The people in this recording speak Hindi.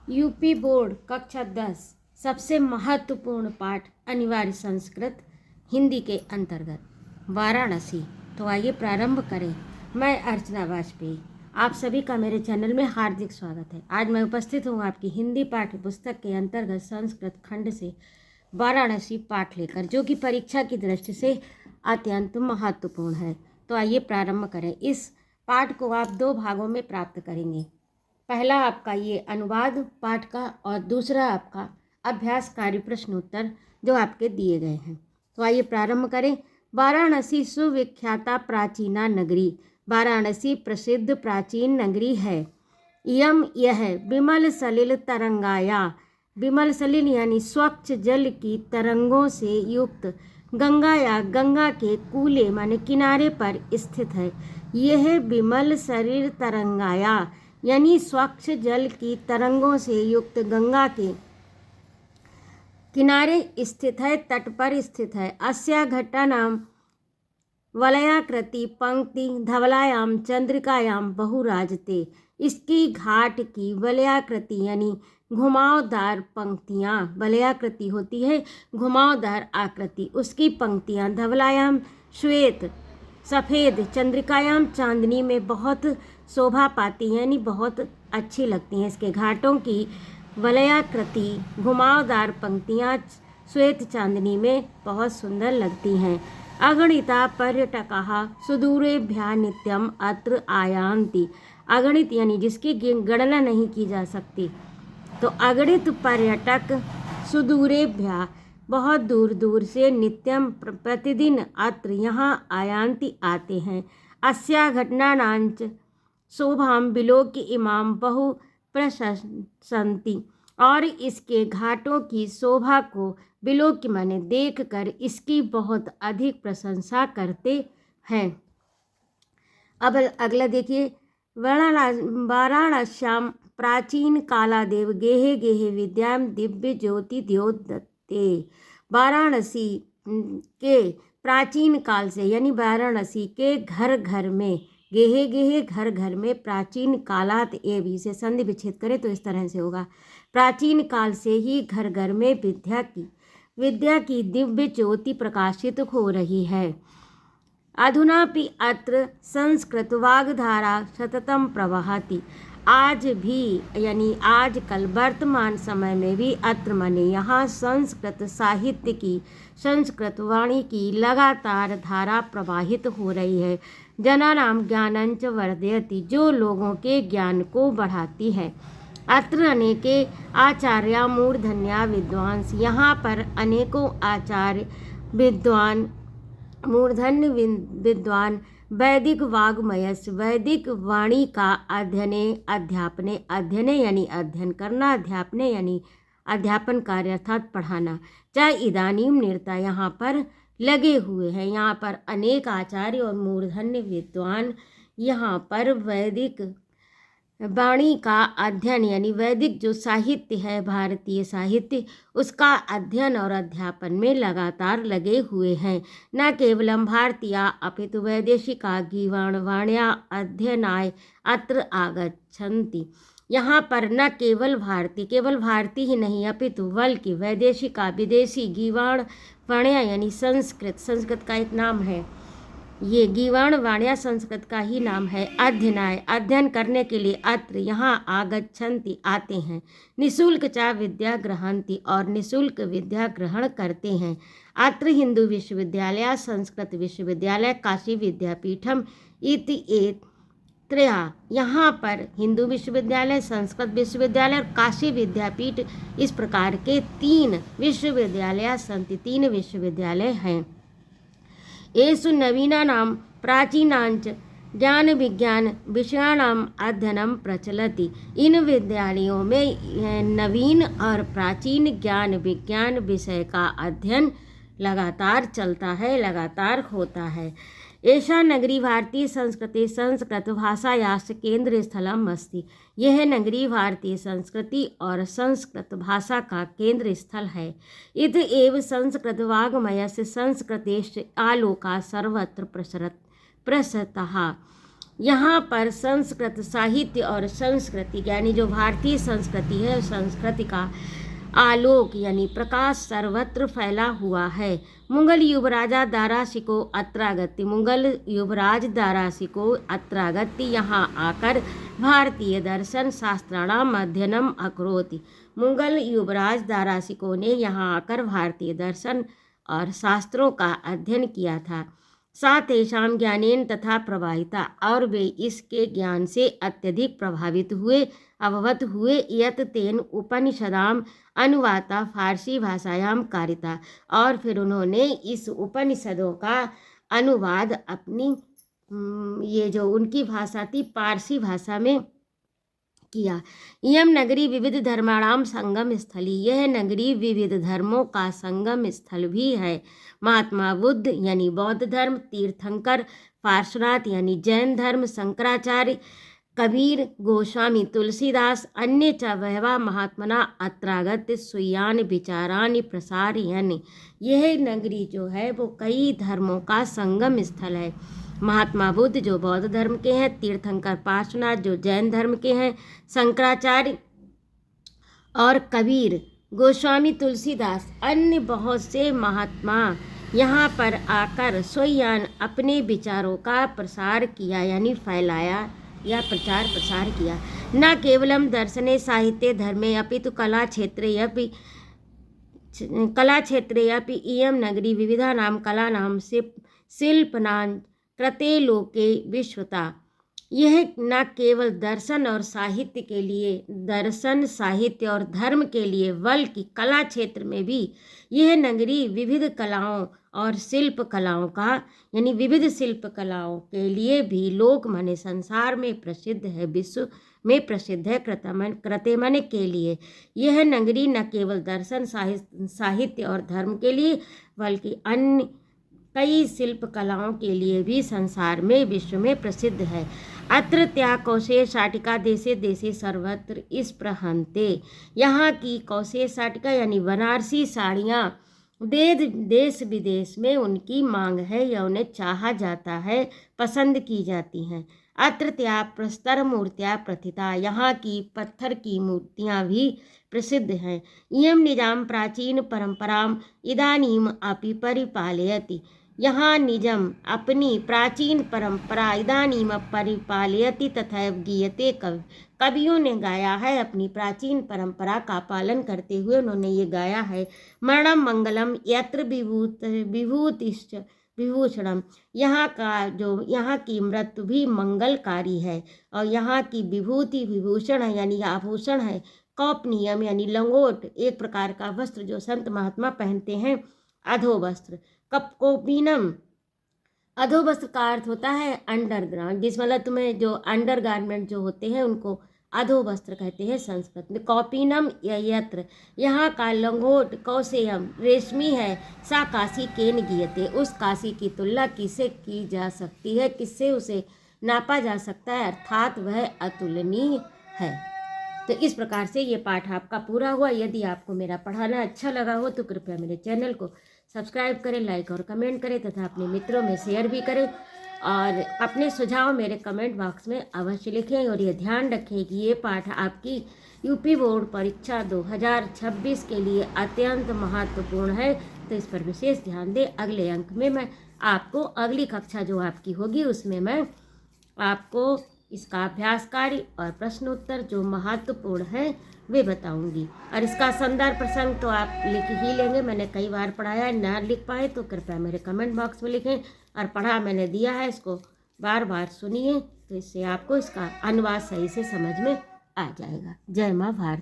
यूपी बोर्ड कक्षा 10 सबसे महत्वपूर्ण पाठ अनिवार्य संस्कृत हिंदी के अंतर्गत वाराणसी। तो आइए प्रारंभ करें। मैं अर्चना वाजपेयी, आप सभी का मेरे चैनल में हार्दिक स्वागत है। आज मैं उपस्थित हूँ आपकी हिंदी पाठ्य पुस्तक के अंतर्गत संस्कृत खंड से वाराणसी पाठ लेकर, जो कि परीक्षा की दृष्टि से अत्यंत महत्वपूर्ण है। तो आइए प्रारंभ करें। इस पाठ को आप 2 भागों में प्राप्त करेंगे। पहला आपका ये अनुवाद पाठ का और दूसरा आपका अभ्यास कार्य प्रश्न उत्तर जो आपके दिए गए हैं। तो आइए प्रारंभ करें। वाराणसी सुविख्याता प्राचीना नगरी। वाराणसी प्रसिद्ध प्राचीन नगरी है। यह विमल सलिल तरंगाया, विमल सलिल यानी स्वच्छ जल की तरंगों से युक्त, गंगा या गंगा के कूले माने किनारे पर स्थित है। यह विमल सलिल तरंगाया यानी स्वच्छ जल की तरंगों से युक्त गंगा के किनारे स्थित है, तट पर स्थित है। अस्या घट्टानाम वलयाकृति पंक्ति धवलायाम चंद्रिकायाम बहुराजते। इसकी घाट की वलयाकृति यानी घुमावदार पंक्तियाँ, वलयाकृति होती है घुमावदार आकृति, उसकी पंक्तियाँ धवलायाम श्वेत सफ़ेद, चंद्रिकायाम चांदनी में बहुत शोभा पाती हैं यानी बहुत अच्छी लगती हैं। इसके घाटों की वलयाकृति घुमावदार पंक्तियाँ श्वेत चांदनी में बहुत सुंदर लगती हैं। अगणिता पर्यटकाः सुदूरेभ्यः नित्यम अत्र आयान्ति। अगणित यानी जिसकी गणना नहीं की जा सकती, तो अगणित पर्यटक सुदूरेभ्यः बहुत दूर दूर से नित्यम प्रतिदिन अत्र यहाँ आयान्ति आते हैं। अस्या घटनानांच शोभाम विलोक्य इमाम बहु प्रशंसन्ति। और इसके घाटों की शोभा को विलोक्य माने देख कर इसकी बहुत अधिक प्रशंसा करते हैं। अब अगला देखिए। वाराणस्याम प्राचीन कालादेव गेहे गेहे विद्याम दिव्य ज्योति द्योतते। वाराणसी के प्राचीन काल से यानी वाराणसी के घर घर में, गेहे गेहे घर घर में, प्राचीन कालात एवं से संधि विच्छेद करें तो इस तरह से होगा। प्राचीन काल से ही घर घर में विद्या की दिव्य ज्योति प्रकाशित हो रही है। अधुनापि अत्र संस्कृत वाग्धारा सततम प्रवहति। आज भी यानी आजकल वर्तमान समय में भी अत्र माने यहाँ संस्कृत साहित्य की, संस्कृत वाणी की लगातार धारा प्रवाहित हो रही है। जनानाम ज्ञानंच वर्धयति, जो लोगों के ज्ञान को बढ़ाती है। अत्र अनेके आचार्य मूर्धन्या विद्वांस, यहाँ पर अनेकों आचार्य विद्वान मूर्धन्य विद्वान वैदिक वाग्मयस, वैदिक वाणी का अध्ययने यानी अध्ययन करना, अध्यापने यानी अध्यापन कार्य अर्थात पढ़ाना। चाहे इदानीम निरता यहाँ पर लगे हुए हैं। यहाँ पर अनेक आचार्य और मूर्धन्य विद्वान यहाँ पर वैदिक वाणी का अध्ययन यानी वैदिक जो साहित्य है, भारतीय साहित्य, उसका अध्ययन और अध्यापन में लगातार लगे हुए हैं। न केवलम भारतीया अपितु वैदेशिका गीर्वाणवाण्या अध्ययनाय अत्र आगच्छन्ति। यहाँ पर न केवल भारतीय ही नहीं अपितु बल्कि वैदेशिका विदेशी गीर्वाणवाण्या यानी संस्कृत का एक नाम है, ये गीर्वाणवाण्या संस्कृत का ही नाम है, अध्ययन करने के लिए अत्र यहाँ आगच्छन्ति आते हैं। निःशुल्क च विद्या ग्रहन्ति, और निःशुल्क विद्या ग्रहण करते हैं। अत्र हिंदू विश्वविद्यालय, संस्कृत विश्वविद्यालय, काशी विद्यापीठम इति एत्रयः। यहाँ पर हिंदू विश्वविद्यालय, संस्कृत विश्वविद्यालय और काशी विद्यापीठ, इस प्रकार के 3 विश्वविद्यालय सन्ति, 3 विश्वविद्यालय हैं। येषु नवीनानां प्राचीनांच ज्ञान विज्ञान विषयाणाम अध्ययनम प्रचलति। इन विद्यालयों में नवीन और प्राचीन ज्ञान विज्ञान विषय का अध्ययन लगातार चलता है, लगातार होता है। एषा नगरी भारतीय संस्कृति संस्कृत भाषायाः केंद्र स्थलम अस्ति। यह नगरी भारतीय संस्कृति और संस्कृत भाषा का केंद्र स्थल है। इत एव संस्कृत वाङ्मयस्य संस्कृतेश्च आलोका सर्वत्र प्रसरतः। यहाँ पर संस्कृत साहित्य और संस्कृति यानी जो भारतीय संस्कृति है, संस्कृति का आलोक यानी प्रकाश सर्वत्र फैला हुआ है। मुगल युवराजा दारा शिको अत्रागत्य, मुगल युवराज दारा शिको अत्रागत्य यहाँ आकर भारतीय दर्शन शास्त्राणाम अध्ययनम अकरोति। मुगल युवराज दारा शिको ने यहाँ आकर भारतीय दर्शन और शास्त्रों का अध्ययन किया था। सा तेषां ज्ञानेन तथा प्रभाविता, और वे इसके ज्ञान से अत्यधिक प्रभावित हुए, अवगत हुए। यत तेन उपनिषदाम अनुवाता फारसी भाषायाम कारिता, और फिर उन्होंने इस उपनिषदों का अनुवाद अपनी ये जो उनकी भाषा थी पारसी भाषा में किया। इयम नगरी विविध धर्माणाम संगम स्थली, यह नगरी विविध धर्मों का संगम स्थल भी है। महात्मा बुद्ध यानी बौद्ध धर्म, तीर्थंकर पार्श्वनाथ यानी जैन धर्म, शंकराचार्य, कबीर, गोस्वामी तुलसीदास, अन्य च बहवा महात्मना अत्रागत स्वीयान विचारानि प्रसारयन्। यह नगरी जो है वो कई धर्मों का संगम स्थल है। महात्मा बुद्ध जो बौद्ध धर्म के हैं, तीर्थंकर पार्श्वनाथ जो जैन धर्म के हैं, शंकराचार्य और कबीर, गोस्वामी तुलसीदास, अन्य बहुत से महात्मा यहाँ पर आकर स्वयं अपने विचारों का प्रसार किया यानी फैलाया या प्रचार प्रसार किया। न केवलम दर्शने साहित्य धर्मे अपितु कला क्षेत्रे अपि इयं नगरी विविधानां कलानां शिल्पनां कृते लोके विश्वता। यह न केवल दर्शन और साहित्य के लिए, दर्शन साहित्य और धर्म के लिए, बल्कि कला क्षेत्र में भी यह नगरी विविध कलाओं और शिल्प कलाओं का यानी विविध शिल्प कलाओं के लिए भी लोक माने संसार में प्रसिद्ध है, विश्व में प्रसिद्ध है। कृतेमन के लिए यह नगरी न केवल दर्शन साहित्य और धर्म के लिए बल्कि अन्य कई शिल्प कलाओं के लिए भी संसार में विश्व में प्रसिद्ध है। अत्र त्या कौशेय शाटिका देशे देशे सर्वत्र इस प्रहंते, यहाँ की कौशेय शाटिका यानी बनारसी साड़ियाँ देश विदेश में उनकी मांग है या उन्हें चाहा जाता है, पसंद की जाती हैं। अत्र त्या प्रस्तर मूर्तियाँ प्रथिता, यहाँ की पत्थर की मूर्तियाँ भी प्रसिद्ध हैं। इयं निजाम प्राचीन परंपराम इदानीम अपि परिपालयति, यहाँ निजम अपनी प्राचीन परंपरा इदानीम परिपालयति तथा गीयते। कवियों ने गाया है अपनी प्राचीन परंपरा का पालन करते हुए उन्होंने ये गाया है। मरणम मंगलम यत्र विभूतिश्च विभूषणम, यहाँ की मृत्यु भी मंगलकारी है और यहाँ की विभूति विभूषण है यानी आभूषण है। कौपनीयम यानी लंगोट, एक प्रकार का वस्त्र जो संत महात्मा पहनते हैं। अधो वस्त्र कौपीनम, अधो वस्त्र का अर्थ होता है अंडरग्राउंड, जिस मतलब तुम्हें जो अंडर गारमेंट जो होते हैं उनको अधो वस्त्र कहते हैं संस्कृत में। कौपीनम यत्र, यहाँ का लंगोट कौशेयम रेशमी है। सा काशी केन गीयते, उस काशी की तुलना किससे की जा सकती है, किससे उसे नापा जा सकता है, अर्थात वह अतुलनीय है। तो इस प्रकार से ये पाठ आपका पूरा हुआ। यदि आपको मेरा पढ़ाना अच्छा लगा हो तो कृपया मेरे चैनल को सब्सक्राइब करें, लाइक और कमेंट करें तथा अपने मित्रों में शेयर भी करें और अपने सुझाव मेरे कमेंट बॉक्स में अवश्य लिखें। और ये ध्यान रखें कि ये पाठ आपकी यूपी बोर्ड परीक्षा 2026 के लिए अत्यंत महत्वपूर्ण है, तो इस पर विशेष ध्यान दें। अगले अंक में मैं आपको अगली कक्षा जो आपकी होगी उसमें मैं आपको इसका अभ्यास कार्य और प्रश्नोत्तर जो महत्वपूर्ण है वे बताऊंगी। और इसका संदर्भ प्रसंग तो आप लिख ही लेंगे, मैंने कई बार पढ़ाया है, ना लिख पाए तो कृपया मेरे कमेंट बॉक्स में लिखें। और पढ़ा मैंने दिया है, इसको बार बार सुनिए, तो इससे आपको इसका अनुवाद सही से समझ में आ जाएगा। जय माँ भारत।